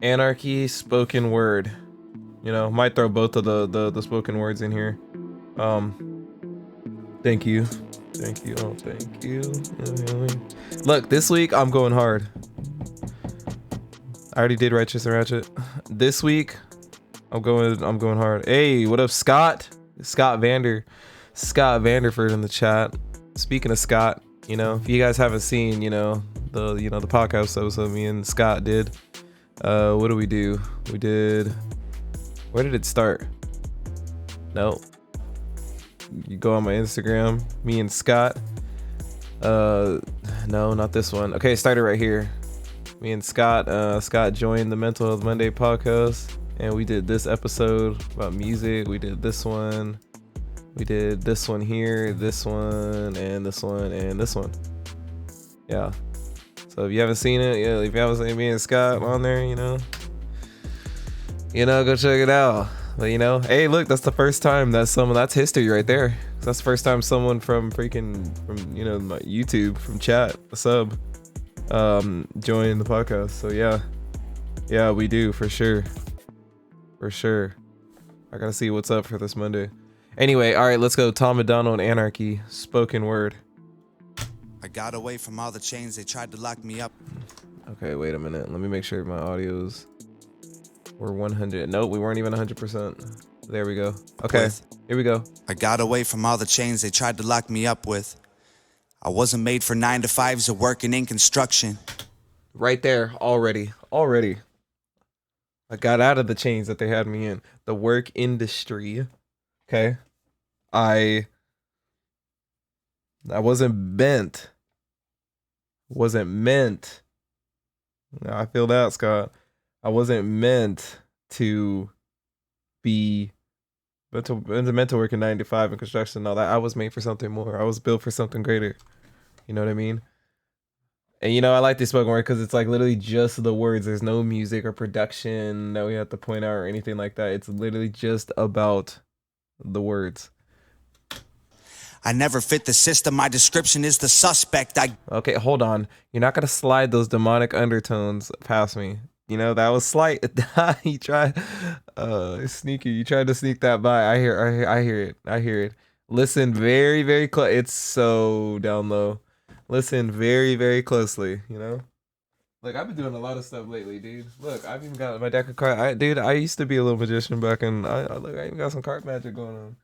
Anarchy, spoken word. You know, might throw both of the spoken words in here. Thank you. Thank you. Oh, thank you. Look, this week I'm going hard. I already did Righteous and Ratchet. This week I'm going hard. Hey, what up, Scott? Scott Vanderford in the chat. Speaking of Scott, you know, if you guys haven't seen, the podcast episode me and Scott did. What do? We did. Where did it start? No. You go on my Instagram, me and Scott. No, not this one. Okay, it started right here. Me and Scott. Scott joined the Mental Health Monday podcast, and we did this episode about music. We did this one. We did this one here, this one, and this one, and this one. Yeah. So if you haven't seen it, yeah, if you haven't seen me and Scott on there, go check it out. But hey, look, that's the first time that's history right there. That's the first time someone from my YouTube, from chat, a sub, joined the podcast. So yeah, we do for sure. I gotta see what's up for this Monday. Anyway, all right, let's go. Tom Macdonald, Anarchy, spoken word. I got away from all the chains they tried to lock me up. Okay, wait a minute. Let me make sure my audios were 100. Nope, we weren't even 100%. There we go. Okay, here we go. I got away from all the chains they tried to lock me up with. I wasn't made for 9 to 5s or working in construction. Right there, already. I got out of the chains that they had me in. The work industry. Okay. I wasn't meant. I feel that, Scott. I wasn't meant to be meant to work in 9 to 5 in construction and all that. I was made for something more. I was built for something greater. You know what I mean? And I like this spoken word because it's like literally just the words. There's no music or production that we have to point out or anything like that. It's literally just about the words. I never fit the system. My description is the suspect. Okay, hold on. You're not gonna slide those demonic undertones past me. That was slight. You tried sneaky. You tried to sneak that by. I hear it. Listen very, very close. It's so down low. Listen very, very closely, Look, I've been doing a lot of stuff lately, dude. Look, I've even got my deck of cards. I used to be a little magician back in. I even got some card magic going on.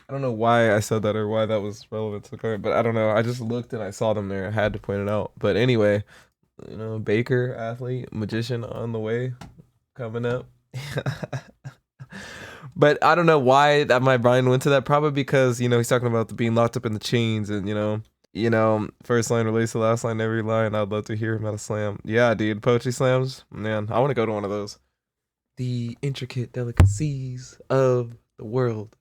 I don't know why I said that or why that was relevant to the card, but I don't know. I just looked and I saw them there. I had to point it out. But anyway, baker, athlete, magician on the way, coming up. But I don't know why that my mind went to that. Probably because he's talking about being locked up in the chains and first line relates to last line every line. I'd love to hear him at a slam. Yeah, dude, poetry slams, man. I want to go to one of those. The intricate delicacies of the world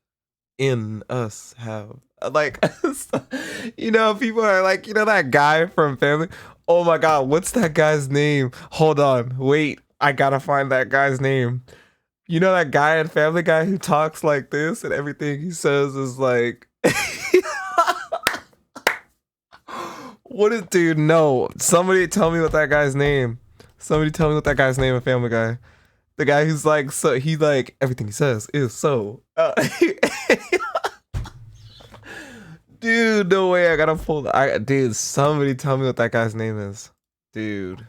in us have people are like, that guy from Family. Oh my god, what's that guy's name? Hold on, wait, I gotta find that guy's name. That guy in Family Guy who talks like this and everything he says is like what is, dude? No, somebody tell me what that guy's name. Somebody tell me what that guy's name in Family Guy. The guy who's like, so he like everything he says is so. Dude, no way. I gotta pull. Dude, somebody tell me what that guy's name is. Dude,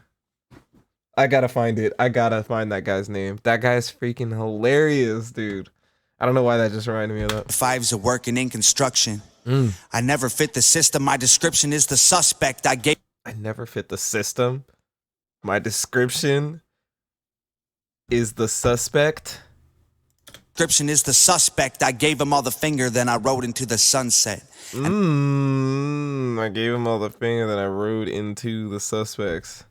I gotta find it. I gotta find that guy's name. That guy's freaking hilarious, dude. I don't know why that just reminded me of that. 5s are working in construction. I never fit the system. My description is the suspect. I never fit the system. My description is the suspect. Description is the suspect. I gave him all the finger, then I rode into the sunset. I gave him all the finger, then I rode into the suspects.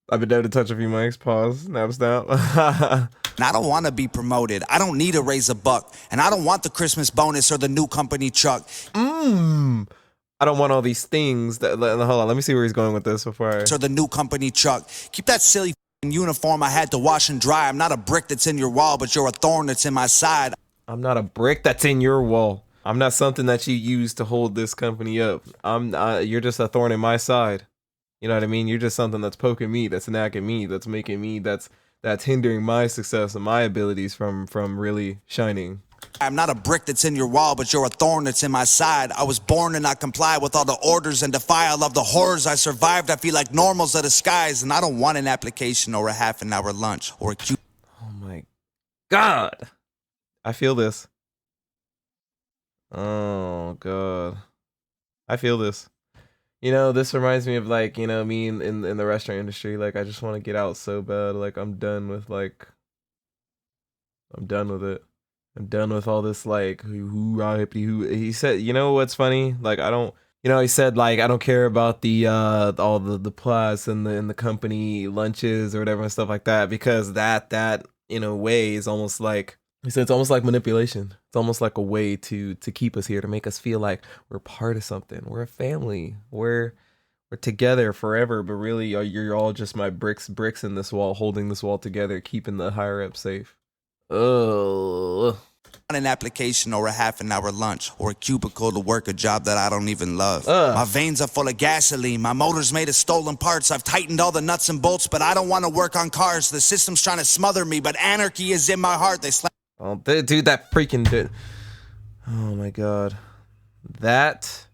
I've been there to touch a few mics. Pause. Nap snap. And I don't want to be promoted. I don't need to raise a buck. And I don't want the Christmas bonus or the new company truck. I don't want all these things. Hold on. Let me see where he's going with this before I... Or the new company truck. Keep that silly uniform I had to wash and dry. I'm not a brick that's in your wall, but you're a thorn that's in my side. I'm not a brick that's in your wall. I'm not something that you use to hold this company up. You're just a thorn in my side. You know what I mean? You're just something that's poking me, that's nagging me, that's making me, that's hindering my success and my abilities from really shining. I'm not a brick that's in your wall, but you're a thorn that's in my side. I was born to not comply with all the orders and defy all of the horrors I survived. I feel like normal's a disguise, and I don't want an application or a half an hour lunch or a cute. Oh my God. I feel this. Oh God. I feel this. You know, this reminds me of like, you know, me in the restaurant industry. Like, I just want to get out so bad. Like, I'm done with it. I'm done with all this like hoorah hippity hoo. He said, you know what's funny? Like, I don't, you know, he said like I don't care about the all the plus and the company lunches or whatever and stuff like that, because that in a way is almost like, he said, it's almost like manipulation. It's almost like a way to keep us here, to make us feel like we're part of something. We're a family. We're together forever, but really you're all just my bricks in this wall, holding this wall together, keeping the higher up safe. Oh. An application or a half an hour lunch or a cubicle to work a job that I don't even love. My veins are full of gasoline, my motor's made of stolen parts. I've tightened all the nuts and bolts, but I don't want to work on cars. The system's trying to smother me, but anarchy is in my heart. They slap. Oh, dude, that freaking dude. Oh my God. That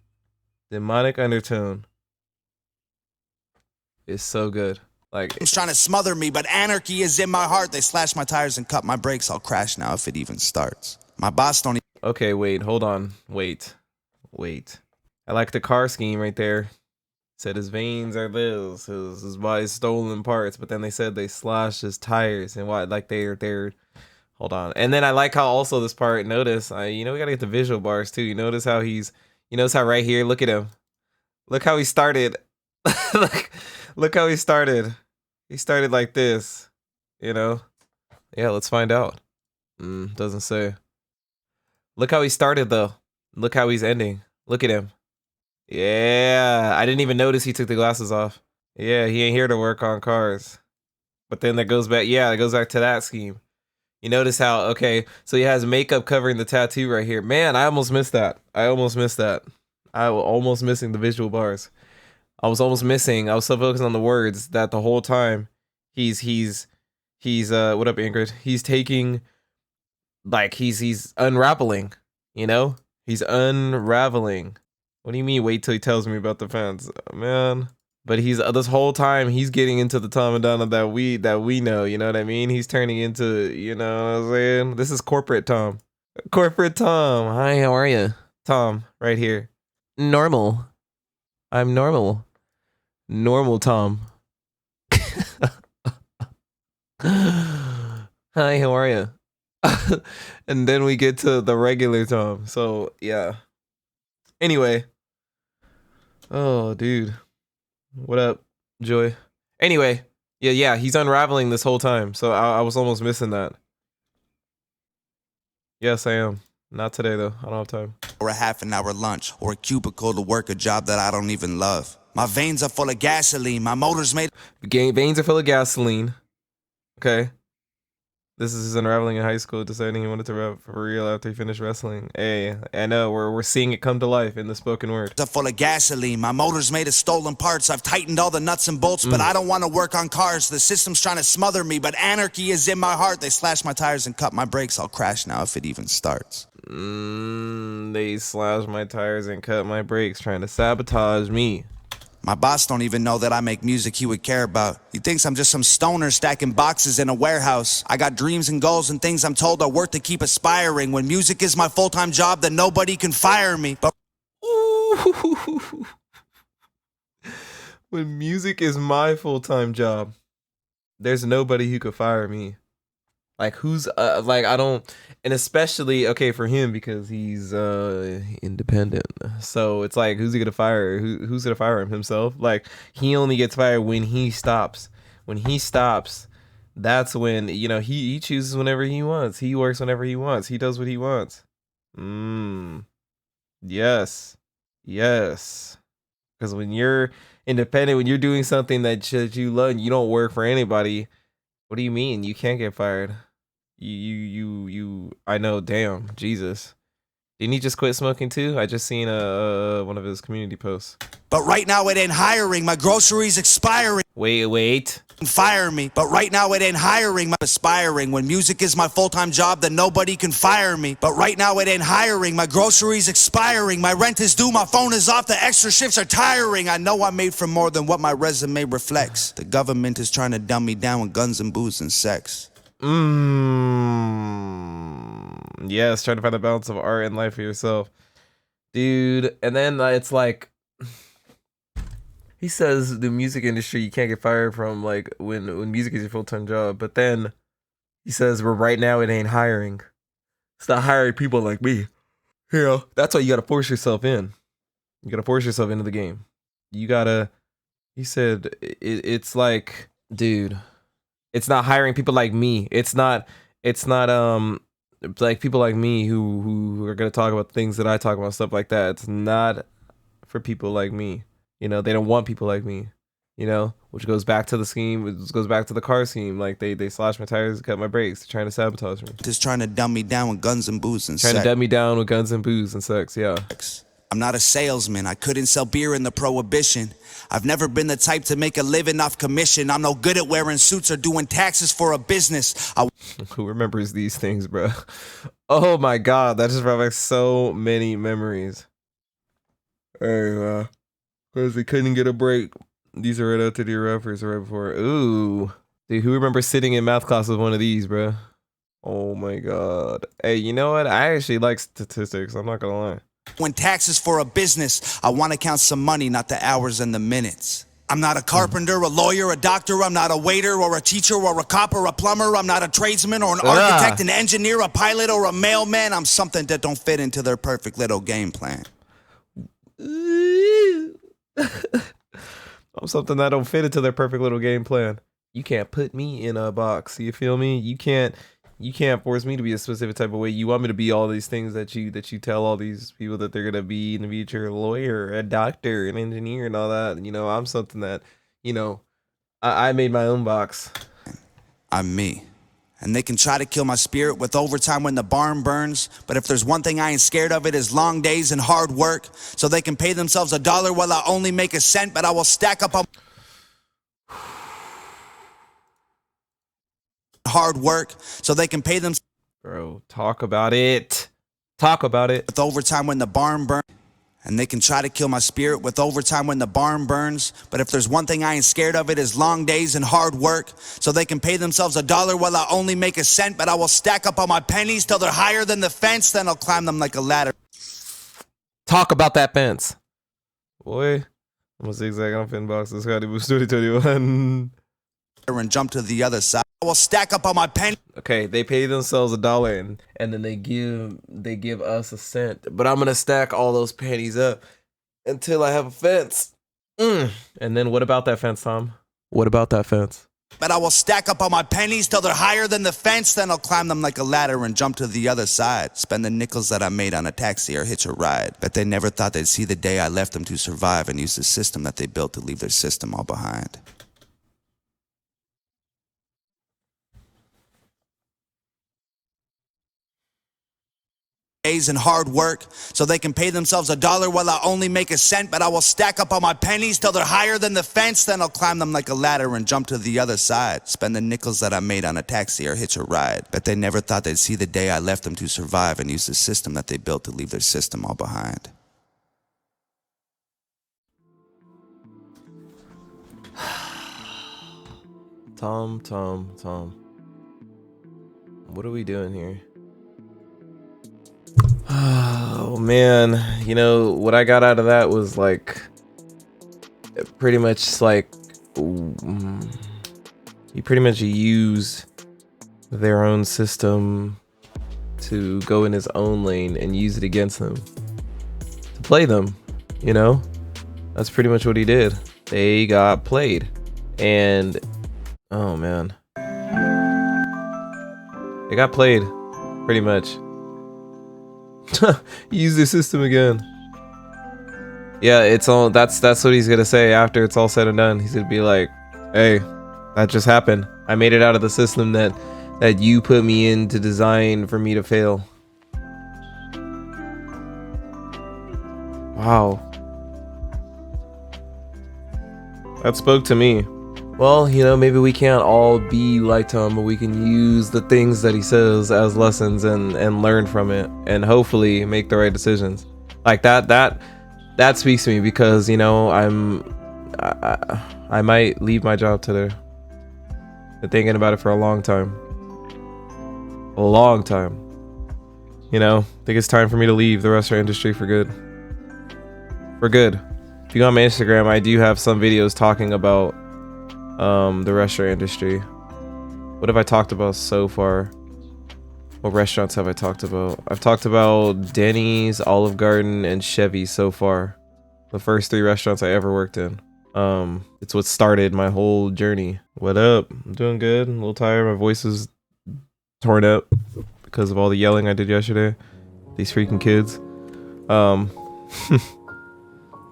demonic undertone is so good. Like, It's trying to smother me, but anarchy is in my heart. They slash my tires and cut my brakes. I'll crash now if it even starts. My boss don't. Okay, wait, hold on. Wait. I like the car scheme right there. Said his veins are this, his body's stolen parts, but then they said they slashed his tires and what, like they're hold on. And then I like how also this part, notice, you know, we gotta get the visual bars too. You notice how you notice how right here, look at him. Look how he started. look how he started. He started like this, you know? Yeah, let's find out. Doesn't say. Look how he started though. Look how he's ending. Look at him. Yeah, I didn't even notice he took the glasses off. Yeah, he ain't here to work on cars. But then that goes back, yeah, it goes back to that scheme. You notice how, okay, so he has makeup covering the tattoo right here. Man, I almost missed that. I was almost missing the visual bars. I was so focused on the words that the whole time he's what up, Ingrid? He's taking, like, he's unraveling, you know? He's unraveling. What do you mean, wait till he tells me about the fans? Man. But he's, this whole time, he's getting into the Tom and Donna that we know, you know what I mean? He's turning into, you know what I'm saying? This is corporate Tom. Corporate Tom. Hi, how are you? Tom, right here. Normal. I'm normal. Normal Tom. Hi, how are you? And then we get to the regular Tom. So, yeah. Anyway. Oh, dude. What up, Joy? Anyway, yeah, he's unraveling this whole time. So I was almost missing that. Yes, I am. Not today, though. I don't have time. Or a half an hour lunch or a cubicle to work a job that I don't even love. My veins are full of gasoline. My motor's made. Veins are full of gasoline. Okay. This is his unraveling in high school, deciding he wanted to rap for real after he finished wrestling. Hey, I know, we're seeing it come to life in the spoken word. Are full of gasoline. My motor's made of stolen parts. I've tightened all the nuts and bolts, but I don't want to work on cars. The system's trying to smother me, but anarchy is in my heart. They slash my tires and cut my brakes. I'll crash now if it even starts. They slash my tires and cut my brakes, trying to sabotage me. My boss don't even know that I make music he would care about. He thinks I'm just some stoner stacking boxes in a warehouse. I got dreams and goals and things I'm told are worth to keep aspiring. When music is my full-time job, then nobody can fire me. But when music is my full-time job, there's nobody who could fire me. Like, who's like, I don't, and especially, okay, for him, because he's independent, so it's like, who's he gonna fire? Who's gonna fire him? Himself? Like, he only gets fired when he stops. That's when, you know, he chooses whenever he wants. He works whenever he wants. He does what he wants. Yes, because when you're independent, when you're doing something that you love and you don't work for anybody, what do you mean you can't get fired? You I know, damn, Jesus. Didn't he just quit smoking too? I just seen one of his community posts. But right now it ain't hiring. My groceries expiring. Wait. Fire me. But right now it ain't hiring. My aspiring. When music is my full-time job, then nobody can fire me. But right now it ain't hiring. My groceries expiring. My rent is due. My phone is off. The extra shifts are tiring. I know I'm made for more than what my resume reflects. The government is trying to dumb me down with guns and booze and sex. Yes, trying to find the balance of art and life for yourself, dude. And then it's like he says the music industry you can't get fired from, like when music is your full-time job. But then he says, well, right now it ain't hiring. It's not hiring people like me. You know, that's why you gotta force yourself in. You gotta force yourself into the game. You gotta. He said it's like, dude, it's not hiring people like me. It's not like people like me who are gonna talk about things that I talk about, stuff like that. It's not for people like me. You know, they don't want people like me. You know, which goes back to the scheme, which goes back to the car scheme. Like they slashed my tires, cut my brakes, they're trying to sabotage me. Just trying to dumb me down with guns and booze and sex. Trying to dumb me down with guns and booze and sex, yeah. I'm not a salesman. I couldn't sell beer in the prohibition. I've never been the type to make a living off commission. I'm no good at wearing suits or doing taxes for a business. Who remembers these things, bro? Oh my God, that just brought back so many memories. Hey, because they couldn't get a break. These are right out to the reference right before. Ooh, dude, who remembers sitting in math class with one of these, bro? Oh my God. Hey, you know what? I actually like statistics. I'm not gonna lie. When taxes for a business, I want to count some money, not the hours and the minutes. I'm not a carpenter, a lawyer, a doctor. I'm not a waiter or a teacher or a cop or a plumber. I'm not a tradesman or an architect, an engineer, a pilot or a mailman. I'm something that don't fit into their perfect little game plan. I'm something that don't fit into their perfect little game plan. You can't put me in a box. You feel me? You can't force me to be a specific type of way. You want me to be all these things that you tell all these people that they're gonna be in the future: a lawyer, a doctor, an engineer, and all that. You know, I'm something that, you know, I made my own box. I'm me. And they can try to kill my spirit with overtime when the barn burns. But if there's one thing I ain't scared of, it is long days and hard work. So they can pay themselves $1 while I only make a cent, but I will stack up on hard work. So they can pay them. Bro, talk about it. Talk about it. With overtime when the barn burns. And they can try to kill my spirit with overtime when the barn burns. But if there's one thing I ain't scared of, it is long days and hard work. So they can pay themselves $1 while I only make a cent, but I will stack up all my pennies till they're higher than the fence. Then I'll climb them like a ladder. Talk about that fence. Boy, I'm gonna zigzag on fin boxes. Scotty Boost 2021. And jump to the other side. I will stack up all my pennies. Okay, they pay themselves $1 and then they give us a cent. But I'm gonna stack all those pennies up until I have a fence. And then what about that fence, Tom? What about that fence? But I will stack up all my pennies till they're higher than the fence. Then I'll climb them like a ladder and jump to the other side. Spend the nickels that I made on a taxi or hitch a ride. Bet they never thought they'd see the day I left them to survive and use the system that they built to leave their system all behind. And hard work, so they can pay themselves $1 while I only make a cent, but I will stack up all my pennies till they're higher than the fence. Then I'll climb them like a ladder and jump to the other side. Spend the nickels that I made on a taxi or hitch a ride. Bet they never thought they'd see the day I left them to survive and use the system that they built to leave their system all behind. Tom. What are we doing here? Oh man, you know what I got out of that was like pretty much like he pretty much used their own system to go in his own lane and use it against them to play them. You know, that's pretty much what he did. They got played, and oh man, they got played pretty much. Use the system again. Yeah, it's all that's what he's gonna say after it's all said and done. He's gonna be like, hey, that just happened. I made it out of the system that you put me in to design for me to fail. Wow. That spoke to me. Well, you know, maybe we can't all be like Tom, but we can use the things that he says as lessons and learn from it, and hopefully make the right decisions. Like that speaks to me, because, you know, I might leave my job today. Been thinking about it for a long time. A long time. You know, I think it's time for me to leave the restaurant industry for good. For good. If you go on my Instagram, I do have some videos talking about the restaurant industry. What have I talked about so far? What restaurants have I talked about? I've talked about Denny's, Olive Garden, and Chevy so far. The first 3 restaurants I ever worked in. It's what started my whole journey. What up? I'm doing good. I'm a little tired. My voice is torn up because of all the yelling I did yesterday. These freaking kids.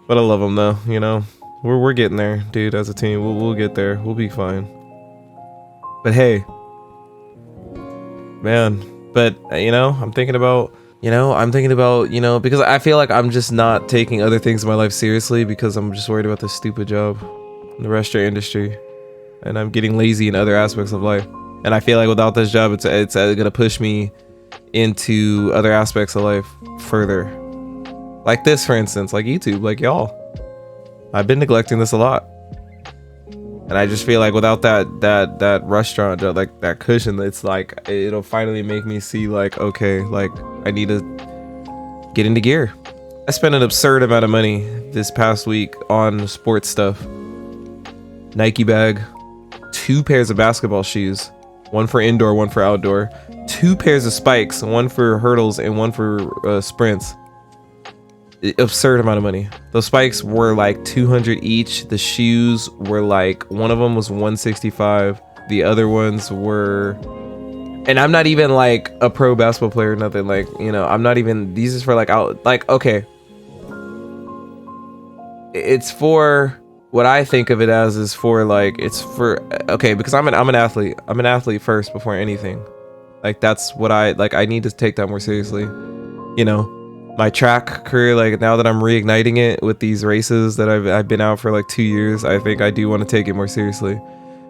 But I love them though, you know. We're getting there, dude. As a team, we'll get there. We'll be fine. But hey, man. But you know, I'm thinking about, because I feel like I'm just not taking other things in my life seriously, because I'm just worried about this stupid job in the restaurant industry, and I'm getting lazy in other aspects of life. And I feel like without this job, it's gonna push me into other aspects of life further. Like this, for instance, like YouTube, like y'all. I've been neglecting this a lot, and I just feel like without that restaurant job, like that cushion, it's like it'll finally make me see, like, okay, like I need to get into gear. I spent an absurd amount of money this past week on sports stuff. Nike bag, 2 pairs of basketball shoes, 1 for indoor, 1 for outdoor, 2 pairs of spikes, 1 for hurdles and 1 for sprints. Absurd amount of money. Those spikes were like 200 each. The shoes were like, one of them was 165. The other ones were, and I'm not even like a pro basketball player or nothing, like, you know, I'm not even, these is for like out, like, okay, it's for what I think of it as is for like, it's for, okay, because I'm an athlete first before anything. Like that's what I need to take that more seriously, you know. My track career, like now that I'm reigniting it with these races that I've been out for like 2 years, I think I do want to take it more seriously.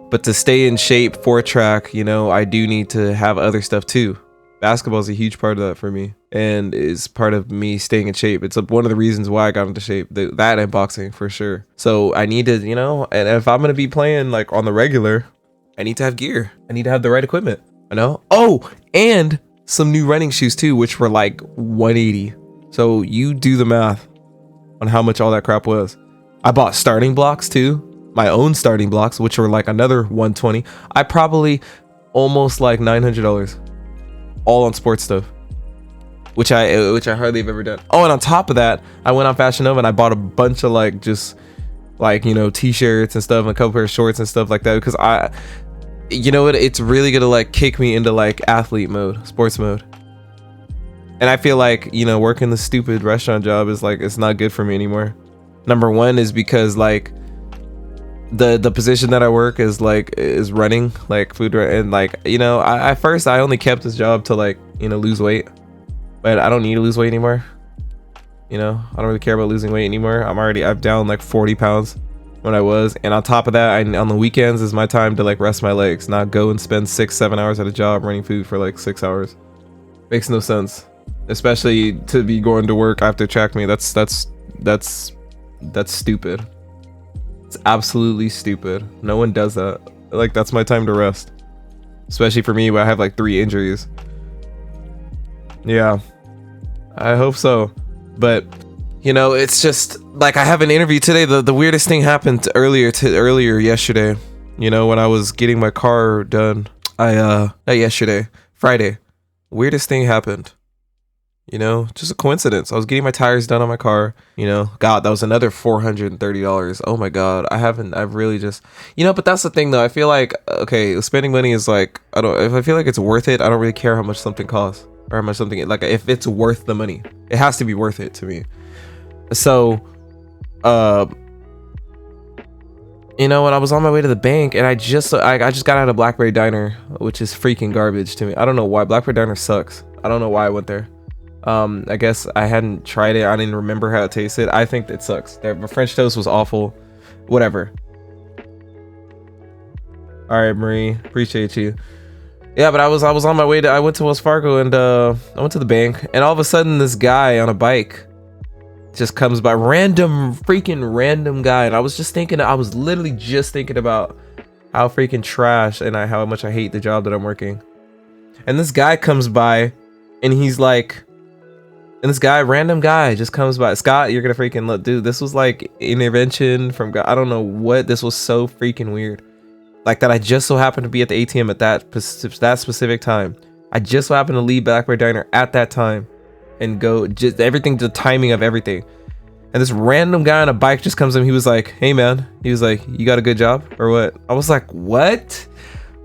But to stay in shape for track, you know, I do need to have other stuff too. Basketball is a huge part of that for me, and is part of me staying in shape. It's one of the reasons why I got into shape. That and boxing for sure. So I need to, you know, and if I'm gonna be playing like on the regular, I need to have gear. I need to have the right equipment. I know. Oh, and some new running shoes too, which were like 180. So you do the math on how much all that crap was. I bought starting blocks too, my own starting blocks, which were like another 120. I probably almost like $900, all on sports stuff, which I hardly have ever done. Oh, and on top of that, I went on Fashion Nova and I bought a bunch of like just like, you know, t-shirts and stuff, and a couple pair of shorts and stuff like that, because you know what, it's really gonna like kick me into like athlete mode, sports mode. And I feel like, you know, working the stupid restaurant job is like, it's not good for me anymore. Number one is because like the position that I work is running like food, and like, you know, at first I only kept this job to like, you know, lose weight, but I don't need to lose weight anymore. You know, I don't really care about losing weight anymore. I'm down like 40 pounds when I was, and on top of that, on the weekends is my time to like rest my legs, not go and spend 6-7 hours at a job running food for like 6 hours. Makes no sense. Especially to be going to work after track meet. That's stupid. It's absolutely stupid. No one does that. Like, that's my time to rest. Especially for me, where I have like 3 injuries. Yeah, I hope so. But you know, it's just like, I have an interview today. The weirdest thing happened earlier yesterday. You know, when I was getting my car done, not yesterday, Friday. Weirdest thing happened. You know, just a coincidence. I was getting my tires done on my car, you know. God, that was another $430. Oh my God. I've really just, you know, but that's the thing though. I feel like, okay, spending money is like, if I feel like it's worth it, I don't really care how much something costs, or how much something, like, if it's worth the money, it has to be worth it to me. So, you know, when I was on my way to the bank, and I just got out of Blackberry Diner, which is freaking garbage to me. I don't know why. Blackberry Diner sucks. I don't know why I went there. I guess I hadn't tried it. I didn't remember how it tasted. I think it sucks. The French toast was awful. Whatever. All right, Marie, appreciate you. Yeah, but I was on my way to. I went to Wells Fargo and I went to the bank, and all of a sudden this guy on a bike just comes by, freaking random guy, and I was literally just thinking about how freaking trash and how much I hate the job that I'm working. And this guy comes by, and he's like, and this guy, random guy, just comes by. Scott, you're gonna freaking look, dude. This was like intervention from God. I don't know what. This was so freaking weird. Like that, I just so happened to be at the ATM at that specific time. I just so happened to leave Blackberry Diner at that time, and go just everything, the timing of everything. And this random guy on a bike just comes in. He was like, "Hey man," he was like, "You got a good job or what?" I was like, "What?"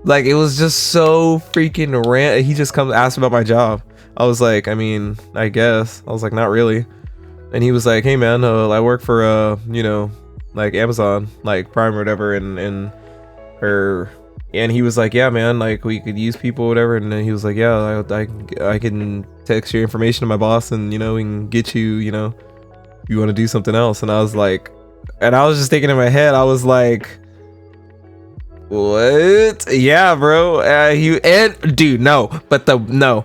Like it was just so freaking random. He just comes asked about my job. I was like, I mean, I guess. I was like, not really. And he was like, "Hey man, I work for you know, like Amazon, like Prime or whatever," and he was like, "Yeah man, like we could use people or whatever." And then he was like, "Yeah, I can text your information to my boss, and you know, we can get you, you know, if you want to do something else." And I was like, and I was just thinking in my head, I was like, what? Yeah, bro. Dude, no. But no.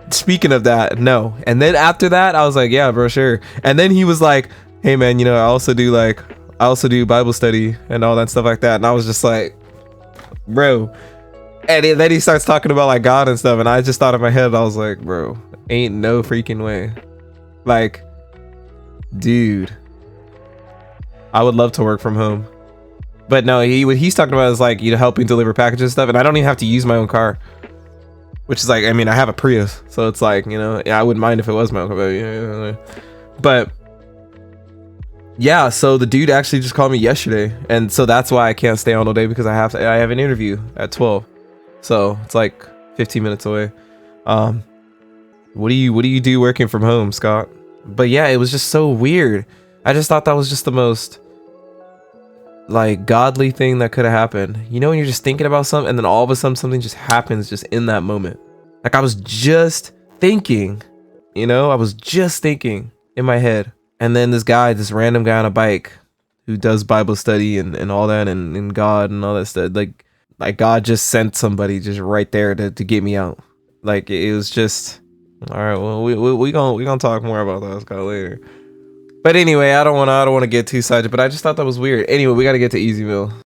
Speaking of that, no. And then after that, I was like, yeah, bro, sure. And then he was like, "Hey man, you know, I also do Bible study and all that stuff like that." And I was just like, bro. And then he starts talking about like God and stuff, and I just thought in my head, I was like, bro, ain't no freaking way. Like, dude, I would love to work from home. But no, what he's talking about is like, you know, helping deliver packages and stuff, and I don't even have to use my own car. Which is like, I mean, I have a Prius, so it's like, you know, yeah, I wouldn't mind if it was my own car. But yeah, so the dude actually just called me yesterday, and so that's why I can't stay on all day, because I have an interview at 12. So it's like 15 minutes away. What do you do working from home, Scott? But yeah, it was just so weird. I just thought that was just the most like godly thing that could have happened. You know, when you're just thinking about something, and then all of a sudden something just happens just in that moment. Like I was just thinking, you know, I was just thinking in my head. And then this random guy on a bike who does Bible study and all that, and God and all that stuff, like God just sent somebody just right there to get me out. Like it was just, all right, well, we gonna talk more about that, Scott, later. But anyway, I don't want to get too sidetracked, but I just thought that was weird. Anyway, we got to get to Easy Meal.